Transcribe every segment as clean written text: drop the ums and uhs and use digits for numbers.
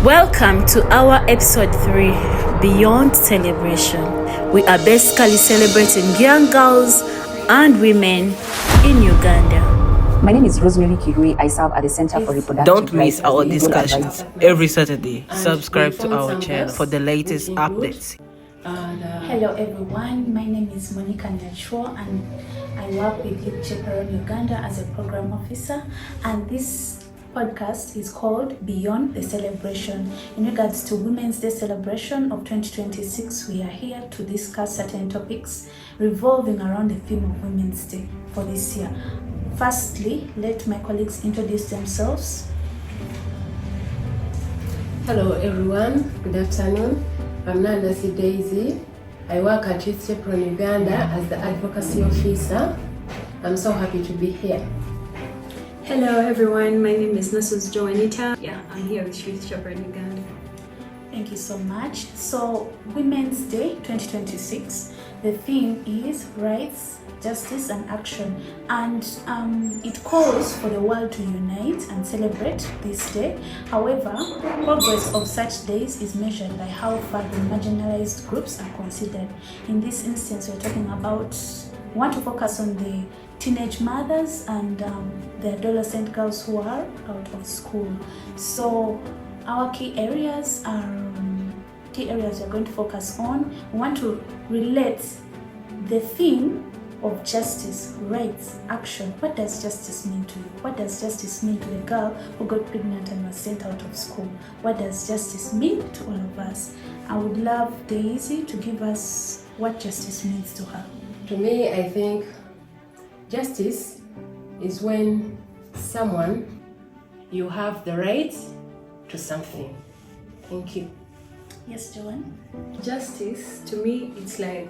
Welcome to our episode 3, Beyond Celebration. We are basically celebrating young girls and women in Uganda. My name is Rosemary Kirui. I serve at the Center for Reproductive Don't miss Rights our as the legal discussions advisor. every Saturday. Subscribe to our channel for the latest updates. Hello everyone, my name is Monica Nyachua and I work with Youth Chaperon Uganda as a program officer, and this podcast is called Beyond the Celebration. In regards to Women's Day celebration of 2026, we are here to discuss certain topics revolving around the theme of Women's Day for this year. Firstly, let my colleagues introduce themselves. Hello everyone, good afternoon. I'm Nandasi Daisy. I work at Youth Chaperon Uganda as the advocacy officer. I'm so happy to be here. Hello everyone, my name is Nasus Joanita. I'm here with Youth Chaperon Uganda. Thank you so much. So, Women's Day 2026, the theme is rights, justice and action, and it calls for the world to unite and celebrate this day. However, progress of such days is measured by how far the marginalized groups are considered. In this instance, we're talking about, we want to focus on the teenage mothers and the adolescent girls who are out of school. So our key areas we're going to focus on. We want to relate the theme of justice, rights, action. What does justice mean to you? What does justice mean to the girl who got pregnant and was sent out of school? What does justice mean to all of us? I would love Daisy to give us what justice means to her. To me, I think justice is when you have the right to something. Thank you. Yes, Joanne? Justice, to me, it's like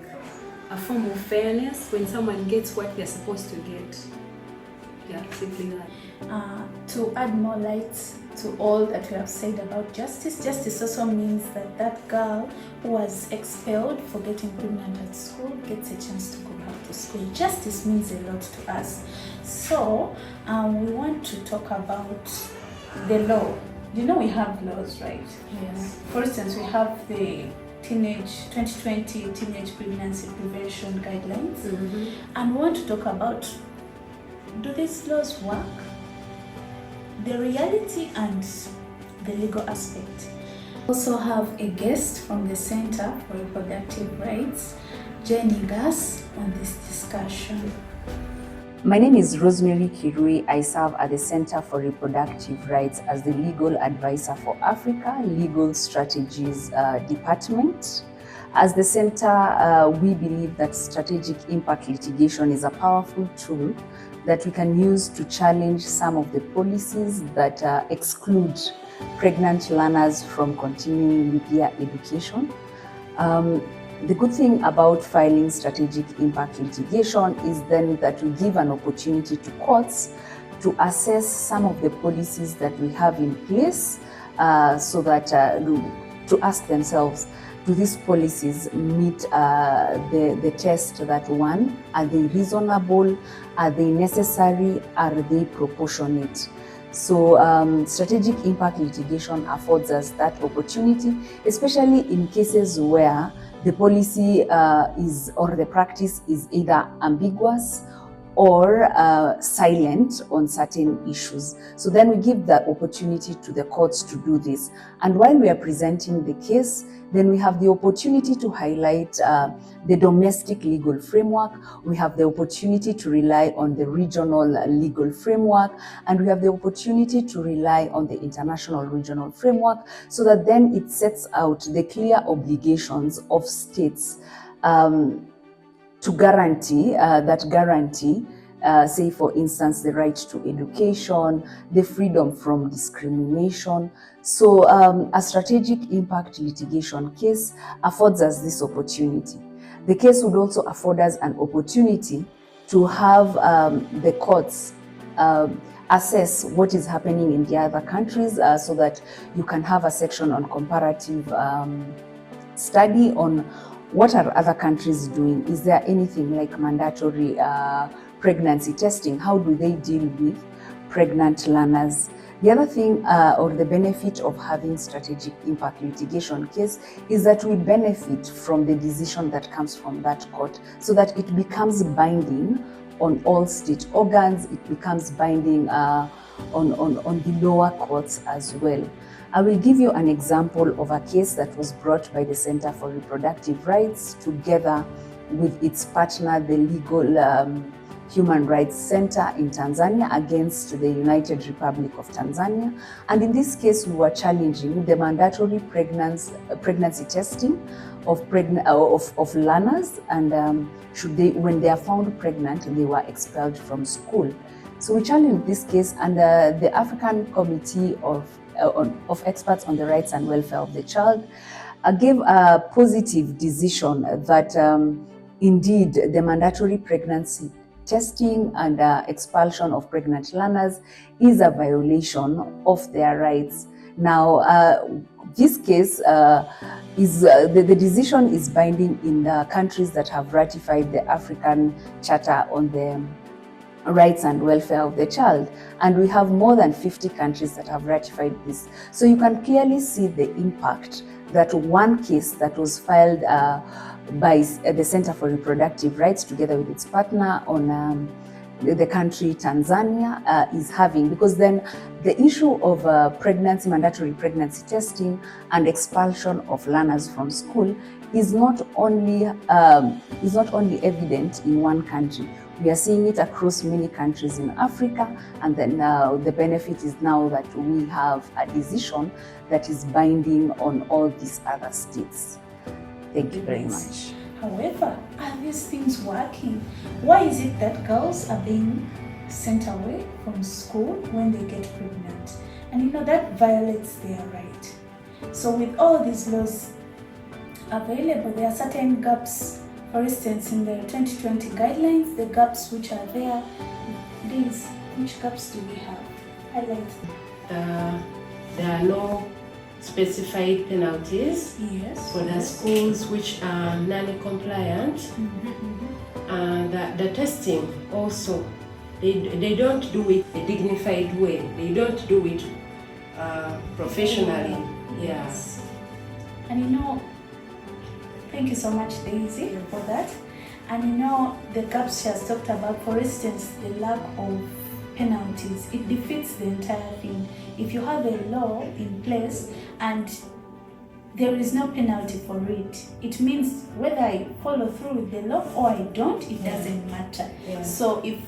a form of fairness when someone gets what they're supposed to get. Yeah, simply that. To add more light to all that we have said about justice, justice also means that that girl who was expelled for getting pregnant at school gets a chance to go back to school. Justice means a lot to us. So we want to talk about the law. You know we have laws, right? Yes. For instance, we have the 2020 Teenage Pregnancy Prevention Guidelines. Mm-hmm. And we want to talk about, do these laws work? The reality and the legal aspect. We also have a guest from the Center for Reproductive Rights joining us on this discussion. My name is Rosemary Kirui. I serve at the Center for Reproductive Rights as the legal advisor for Africa Legal Strategies Department. As the center, we believe that strategic impact litigation is a powerful tool that we can use to challenge some of the policies that exclude pregnant learners from continuing with their education. The good thing about filing strategic impact litigation is then that we give an opportunity to courts to assess some of the policies that we have in place, so that to ask themselves, do these policies meet the test that one, are they reasonable, are they necessary, are they proportionate? So strategic impact litigation affords us that opportunity, especially in cases where the policy or the practice is either ambiguous or silent on certain issues. So then we give the opportunity to the courts to do this. And while we are presenting the case, then we have the opportunity to highlight the domestic legal framework. We have the opportunity to rely on the regional legal framework, and we have the opportunity to rely on the international regional framework, so that then it sets out the clear obligations of states to guarantee, say for instance, the right to education, the freedom from discrimination. So a strategic impact litigation case affords us this opportunity. The case would also afford us an opportunity to have the courts assess what is happening in the other countries, so that you can have a section on comparative study on what are other countries doing. Is there anything like mandatory pregnancy testing? How do they deal with pregnant learners? The other thing or the benefit of having strategic impact litigation case is that we benefit from the decision that comes from that court, so that it becomes binding on all state organs, it becomes binding on the lower courts as well. I will give you an example of a case that was brought by the Center for Reproductive Rights together with its partner, the Legal Human Rights Center in Tanzania, against the United Republic of Tanzania. And in this case, we were challenging the mandatory pregnancy testing of learners, and when they are found pregnant, they were expelled from school. So we challenged this case, and the African Committee of Experts on the Rights and Welfare of the Child gave a positive decision that indeed the mandatory pregnancy testing and expulsion of pregnant learners is a violation of their rights. Now, this case the decision is binding in the countries that have ratified the African Charter on the Rights and Welfare of the Child, and we have more than 50 countries that have ratified this. So you can clearly see the impact that one case that was filed by the Center for Reproductive Rights together with its partner on the country Tanzania is having, because then the issue of mandatory pregnancy testing and expulsion of learners from school is not only evident in one country. We are seeing it across many countries in Africa, and then the benefit is now that we have a decision that is binding on all these other states. Thank you very much. However, are these things working? Why is it that girls are being sent away from school when they get pregnant? And that violates their right. So with all these laws available, there are certain gaps. For instance, in the 2020 guidelines, the gaps which are there, which gaps do we have? Highlight. There are no specified penalties for the schools which are non-compliant. And the testing also, they don't do it a dignified way. They don't do it professionally. Yes. And thank you so much, Daisy, for that. And the gaps she has talked about, for instance, the lack of penalties, it defeats the entire thing. If you have a law in place and there is no penalty for it, it means whether I follow through with the law or I don't, it doesn't matter. So if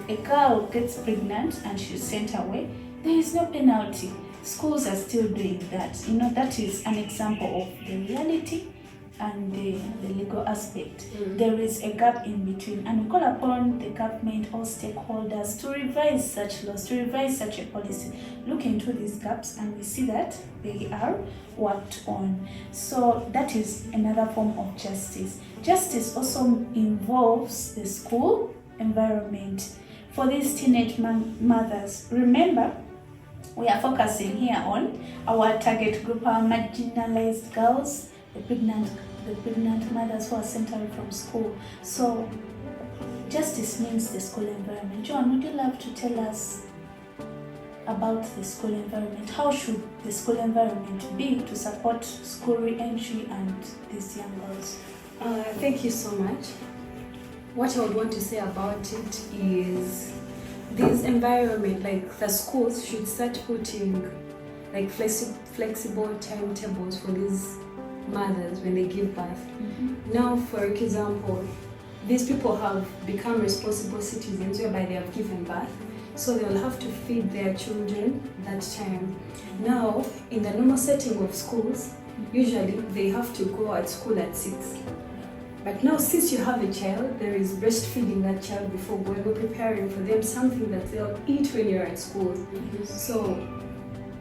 a girl gets pregnant and she's sent away, there is no penalty. Schools are still doing that. That is an example of the reality and the legal aspect. There is a gap in between, and we call upon the government or stakeholders to revise such laws, to revise such a policy, look into these gaps, and we see that they are worked on. So that is another form of justice. Justice also involves the school environment. For these teenage mothers, remember, we are focusing here on our target group, our marginalized girls, the pregnant mothers who are sent away from school. So justice means the school environment. Joan, would you love to tell us about the school environment? How should the school environment be to support school re-entry and these young girls? Thank you so much. What I would want to say about it is this environment, like the schools should start putting like flexible timetables for these mothers when they give birth. Now, for example, these people have become responsible citizens whereby they have given birth, so they'll have to feed their children that time. Now, in the normal setting of schools, usually they have to go at school at 6. But now, since you have a child, there is breastfeeding that child before going, or preparing for them something that they'll eat when you're at school. So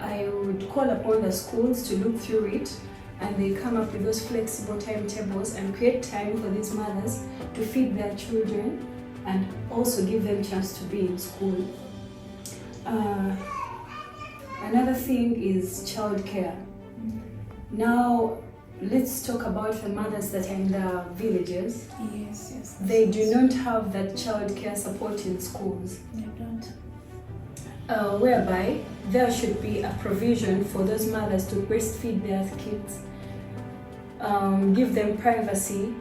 I would call upon the schools to look through it, and they come up with those flexible timetables and create time for these mothers to feed their children and also give them a chance to be in school. Another thing is childcare. Now, let's talk about the mothers that are in the villages. Yes. They do not have that childcare support in schools. They don't. whereby there should be a provision for those mothers to breastfeed their kids, give them privacy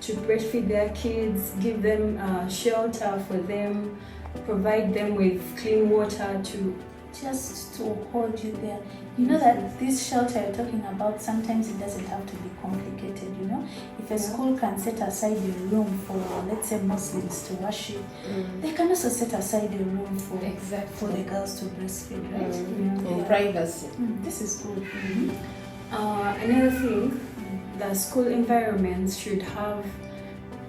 to breastfeed their kids, give them shelter for them, provide them with clean water to just to hold you there. You know that this shelter you're talking about, sometimes it doesn't have to be complicated, you know. If a school can set aside a room for, let's say, Muslims to worship, they can also set aside a room for the girls to breastfeed, right? In privacy. This is good. Another thing, the school environments should have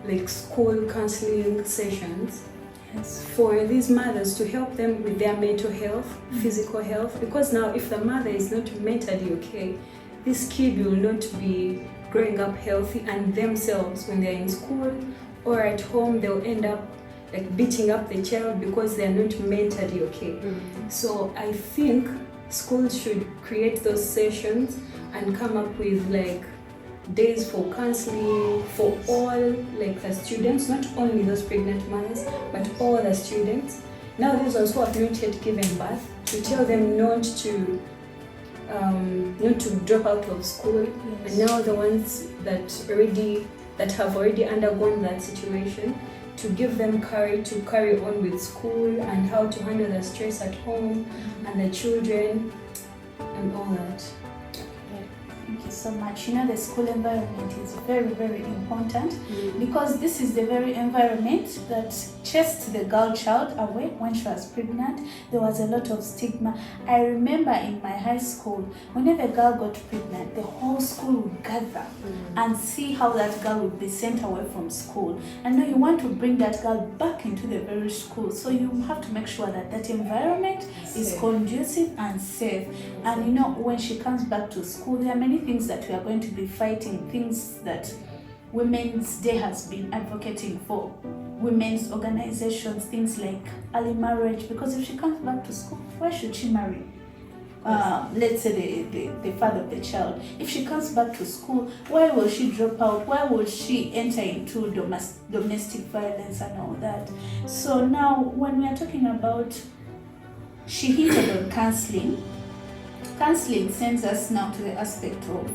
like school counseling sessions for these mothers to help them with their mental health, physical health, because now if the mother is not mentally okay, this kid will not be growing up healthy, and themselves when they're in school or at home they'll end up like beating up the child because they're not mentally okay. So I think schools should create those sessions and come up with like days for counseling for all like the students, not only those pregnant mothers, but all the students. Now those ones who have not yet given birth, to tell them not to drop out of school. And now the ones that have already undergone that situation, to give them courage to carry on with school and how to handle the stress at home and the children and all that. Thank you so much. You know, the school environment is very, very important because this is the very environment that chased the girl child away when she was pregnant. There was a lot of stigma. I remember in my high school, whenever a girl got pregnant, the whole school would gather and see how that girl would be sent away from school. And now you want to bring that girl back into the very school. So you have to make sure that that environment is conducive and safe. And you know, when she comes back to school, there are many things that we are going to be fighting, things that Women's Day has been advocating for, women's organizations, things like early marriage, because if she comes back to school, why should she marry? Let's say the father of the child. If she comes back to school, why will she drop out? Why will she enter into domestic violence and all that? So now when we are talking about, she hinted on counseling. Counseling sends us now to the aspect of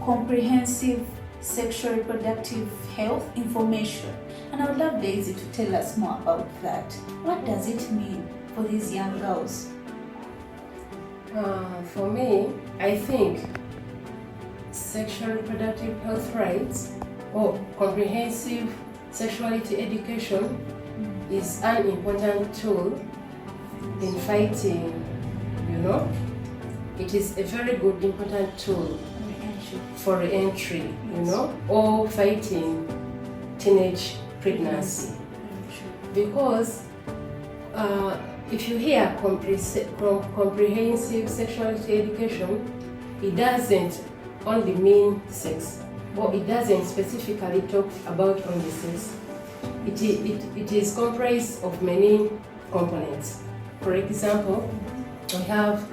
comprehensive sexual reproductive health information. And I would love Daisy to tell us more about that. What does it mean for these young girls? For me, I think sexual reproductive health rights or comprehensive sexuality education is an important tool in fighting, you know. It is a very good, important tool for re-entry, you know, or fighting teenage pregnancy. Because if you hear comprehensive sexuality education, it doesn't only mean sex, or it doesn't specifically talk about only sex. It is comprised of many components. For example, we have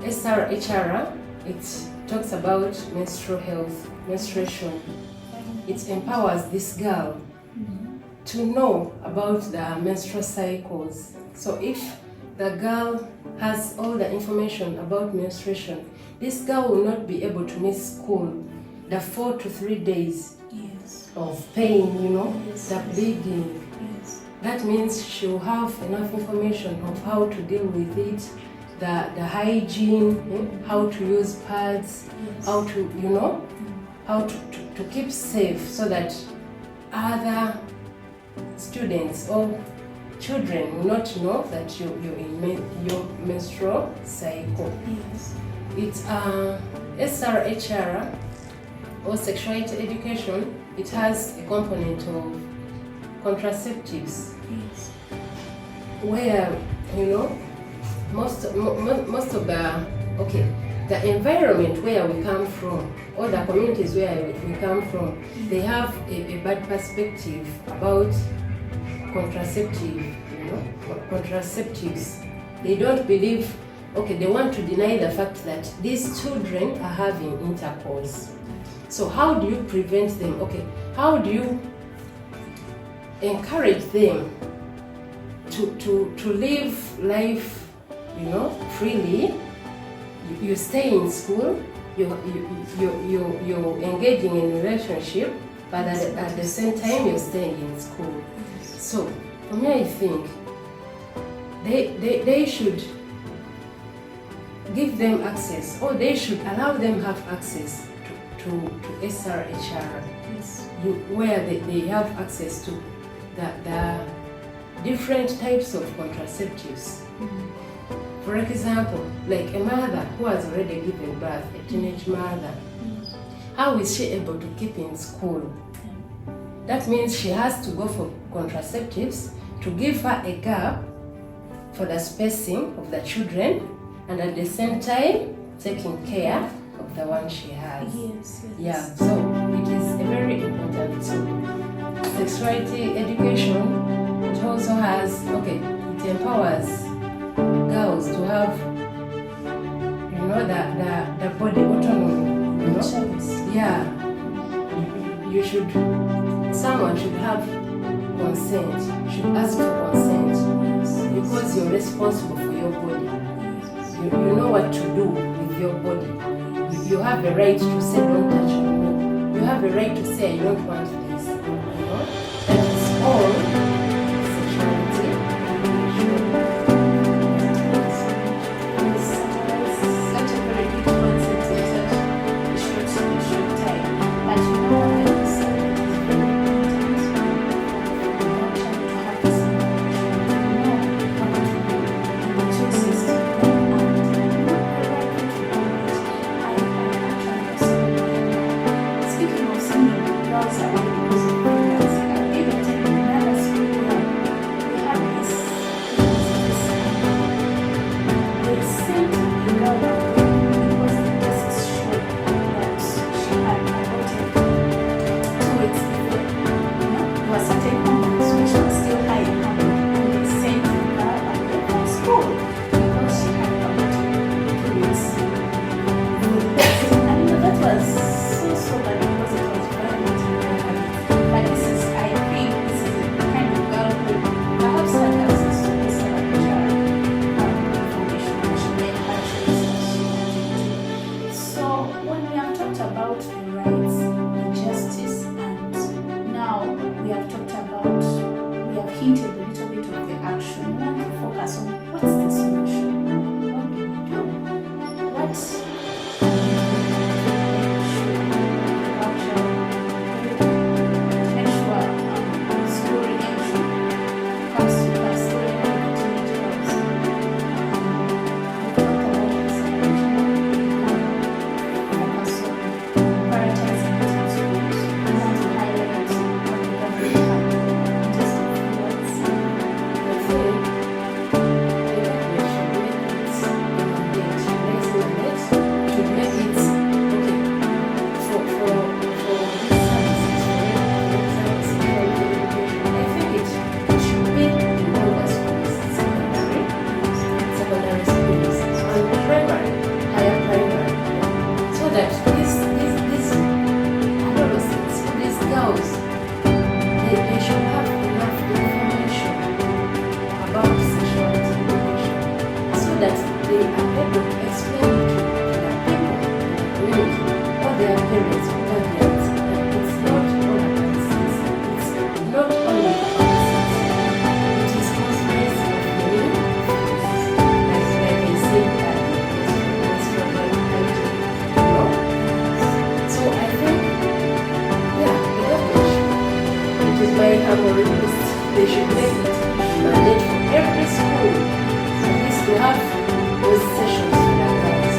SRHR, it talks about menstrual health, menstruation. It empowers this girl to know about the menstrual cycles. So if the girl has all the information about menstruation, this girl will not be able to miss school the 4 to 3 days of pain, you know, the bleeding. That means she will have enough information of how to deal with it, the hygiene, how to use pads, how to, you know, how to keep safe so that other students or children will not know that you're in your menstrual cycle. It's SRHR or sexuality education. It has a component of contraceptives, where, you know, most of the environment where we come from, or the communities where we come from, they have a bad perspective about contraceptives. They don't believe, they want to deny the fact that these children are having intercourse. So how do you prevent them? How do you encourage them to live life, freely. You stay in school, you're engaging in relationship, but at the same time you're staying in school. So for me, I think they should give them access, or they should allow them have access to SRHR, where they have access to the different types of contraceptives. For example, like a mother who has already given birth, a teenage mother, how is she able to keep in school? That means she has to go for contraceptives to give her a gap for the spacing of the children, and at the same time taking care of the one she has. Yeah, so it is a very important tool. Sexuality education, it also has, it empowers girls to have, the body autonomy, Yeah, someone should have consent, should ask for consent, because you're responsible for your body. You know what to do with your body. You have a right to say, don't touch me. You have a right to say, I don't want this. That is all sexuality. Such a very big concept in such a short time. But I decided it's very important for child to have this information, to know what to do, and the choices to make. Speaking of singing, girls are really because of fingers. Even in another school, we have this they sent a girl because the test showed that she had aborted 2 weeks before. There were certain hormones which were still high in hormone, and they sent the girl away from school because she had aborted 2 weeks before the test. And that was so bad because it was violent. But I think this is the kind of girl who perhaps had access to this information and she made her choices. So when we have talked about the rights, the justice, and now we have talked about, we have hinted a little bit of the action, we want to focus on what's the solution. What do we do? What they should make it mandate for every school at least to have those sessions with their girls.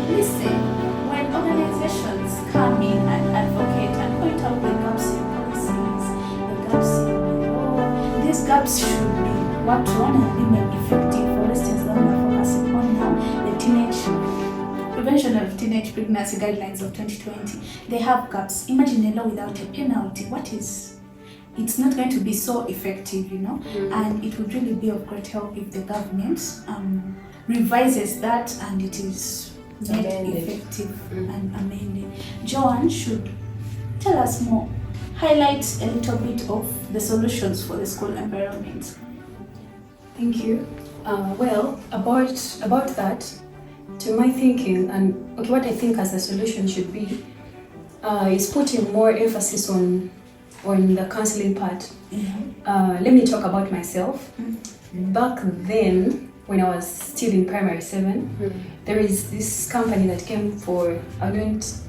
Listen, when organizations come in and advocate and point out the gaps in policies, the gaps in the law, these gaps should be worked on and be made effective. For instance, the one we're focusing on now, the Prevention of Teenage Pregnancy Guidelines of 2020. They have gaps. Imagine a law without a penalty. What is it's not going to be so effective, and it would really be of great help if the government revises that and it is made effective and amended. Joanne should tell us more, highlight a little bit of the solutions for the school environment. Thank you. Well, about that, to my thinking, and what I think as a solution should be, is putting more emphasis on the counseling part. Let me talk about myself. Back then, when I was still in primary 7, there is this company that came for,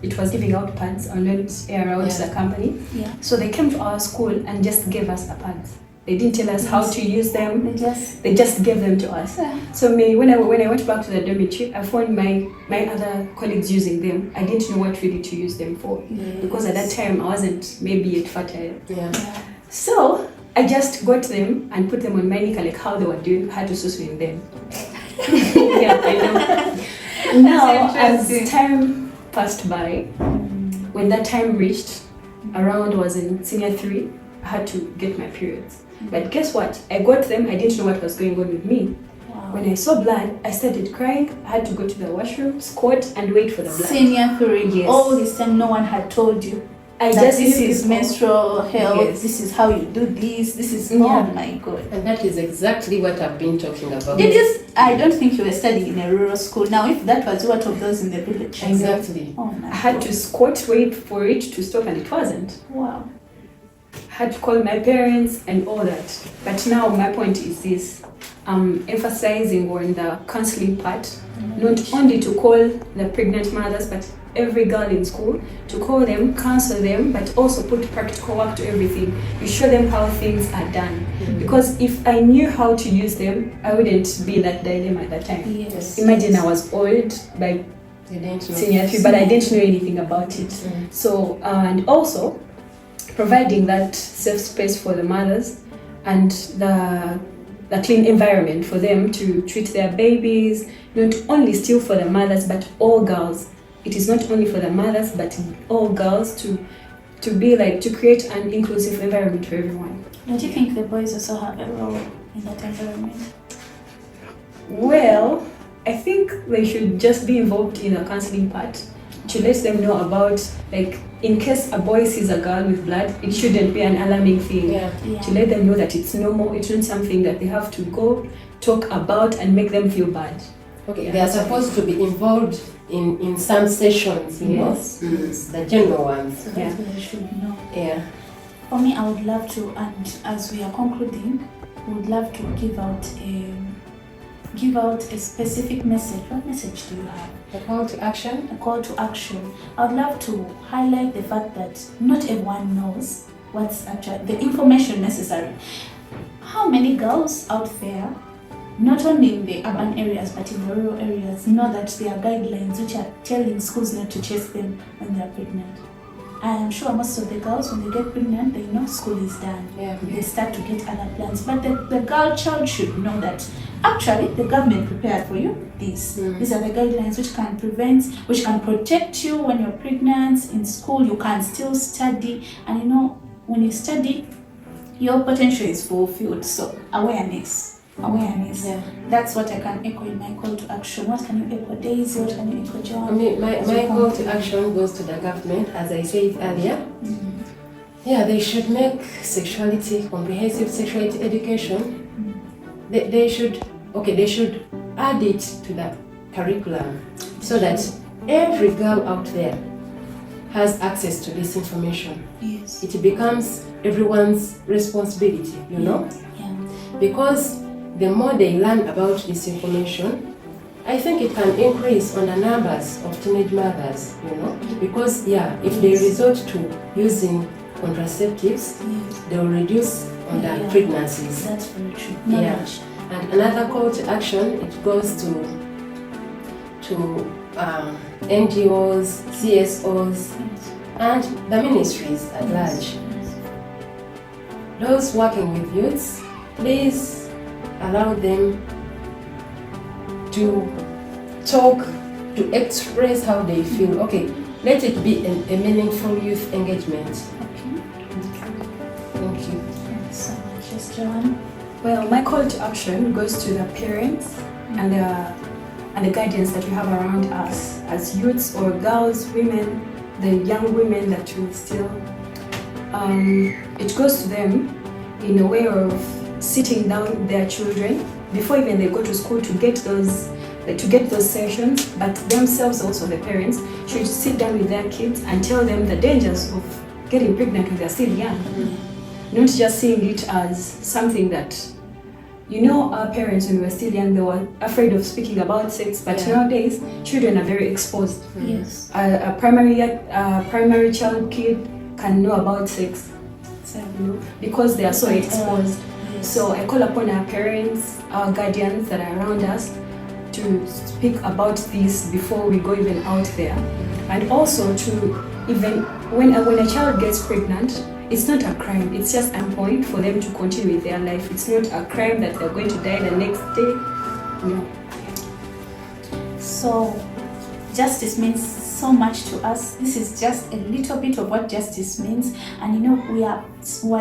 it was giving out pads. I learned around the company. So they came to our school and just gave us the pads. They didn't tell us how to use them. They just gave them to us. So when I went back to the dormitory, I found my other colleagues using them. I didn't know what really to use them for, because at that time I wasn't maybe yet fertile. So I just got them and put them on my nika, like how they were doing, how to swim them. I know. Now, as time passed by, when that time reached, around was in senior 3, I had to get my periods. But guess what? I got them. I didn't know what was going on with me. When I saw blood, I started crying. I had to go to the washroom, squat, and wait for the blood. Senior 3. Yes. All this time, no one had told you. This is menstrual health. Yes. This is how you do this. This is oh my God. And that is exactly what I've been talking about. I don't think you were studying in a rural school. Now, if that was what of those in the village. Exactly. Oh my I had to squat, wait for it to stop, and it wasn't. Wow. Had to call my parents and all that. But now my point is this, emphasizing on the counseling part, not only to call the pregnant mothers, but every girl in school, to call them, counsel them, but also put practical work to everything. You show them how things are done. Because if I knew how to use them, I wouldn't be in that dilemma at that time. Yes. Imagine I was old by senior 3, but I didn't know anything about it. So, and also, providing that safe space for the mothers and the clean environment for them to treat their babies, not only still for the mothers, but all girls. It is not only for the mothers, but all girls to be like, to create an inclusive environment for everyone. Don't you think the boys also have a role in that environment? Well, I think they should just be involved in the counseling part, to let them know about, like, in case a boy sees a girl with blood, it shouldn't be an alarming thing. To let them know that it's normal, it's not something that they have to go talk about and make them feel bad. Okay, they are supposed to be involved in some sessions, the general ones. So that's what they should know. For me, I would love to, and as we are concluding, we would love to give out a specific message. What message do you have? A call to action? A call to action. I would love to highlight the fact that not everyone knows what's actually the information necessary. How many girls out there, not only in the urban areas but in the rural areas, know that there are guidelines which are telling schools not to chase them when they are pregnant? I am sure most of the girls, when they get pregnant, they know school is done. They start to get other plans. But the girl child should know that actually the government prepared for you this. These are the guidelines which can prevent, which can protect you when you're pregnant. In school, you can still study. And when you study, your potential is fulfilled. So awareness. That's what I can echo in my call to action. What can you echo, Daisy? What can you echo, John? My call to action goes to the government, as I said earlier. They should make comprehensive sexuality education. They should add it to the curriculum so that every girl out there has access to this information. Yes. It becomes everyone's responsibility, because the more they learn about this information, I think it can increase on the numbers of teenage mothers, because if they resort to using contraceptives, they will reduce on the pregnancies. That's very true. And another call to action, it goes to NGOs, CSOs, and the ministries at large. Those working with youths, please allow them to talk, to express how they feel. Let it be a meaningful youth engagement. Okay. Thank you. John? Well, my call to action goes to the parents and the guardians that we have around us as youths or girls, women, the young women that we still. It goes to them in a way of sitting down with their children before even they go to school to get those sessions, but themselves also, the parents should sit down with their kids and tell them the dangers of getting pregnant when they're still young. Not just seeing it as something that, our parents when we were still young, they were afraid of speaking about sex, but nowadays children are very exposed. Yes. A primary child kid can know about sex because they are so exposed. Yes. So I call upon our parents, our guardians that are around us to speak about this before we go even out there, and also to even when a child gets pregnant, it's not a crime. It's just a point for them to continue with their life. It's not a crime that they're going to die the next day. No. So justice means so much to us. This is just a little bit of what justice means, and we are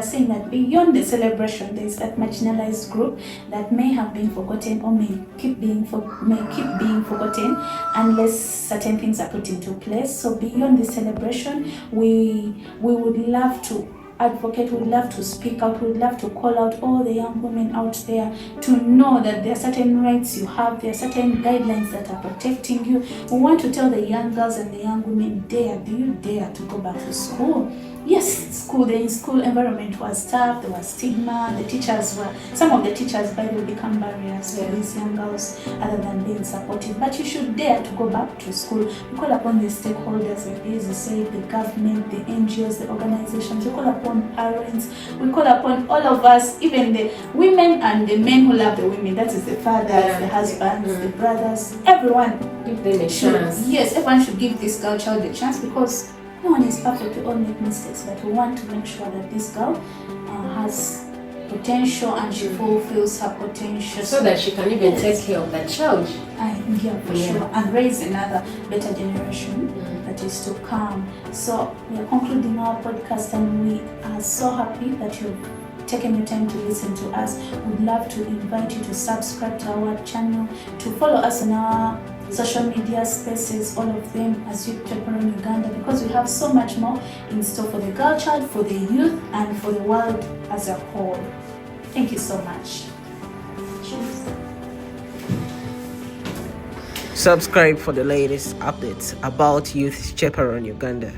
saying that beyond the celebration, there is that marginalized group that may have been forgotten or may keep being forgotten unless certain things are put into place. So beyond the celebration, we would love to advocate, we would love to speak out, we would love to call out all the young women out there to know that there are certain rights you have, there are certain guidelines that are protecting you. We want to tell the young girls and the young women, do you dare to go back to school? Yes, the school environment was tough, there was stigma, some of the teachers by the way become barriers for these young girls other than being supportive. But you should dare to go back to school. We call upon the stakeholders, like you say, the government, the NGOs, the organizations, we call upon parents, we call upon all of us, even the women and the men who love the women, that is the fathers, the husbands, the brothers, everyone. Give them a chance. Yes, everyone should give this girl child a chance, because no one is perfect, we all make mistakes, but we want to make sure that this girl has potential and she fulfills her potential. So that she can even take care of that child. Sure. And raise another better generation that is to come. So we are concluding our podcast, and we are so happy that you've taken the time to listen to us. We'd love to invite you to subscribe to our channel, to follow us on our social media spaces, all of them as Youth Chaperon Uganda, because we have so much more in store for the girl child, for the youth, and for the world as a whole. Thank you so much. Cheers. Subscribe for the latest updates about Youth Chaperon Uganda.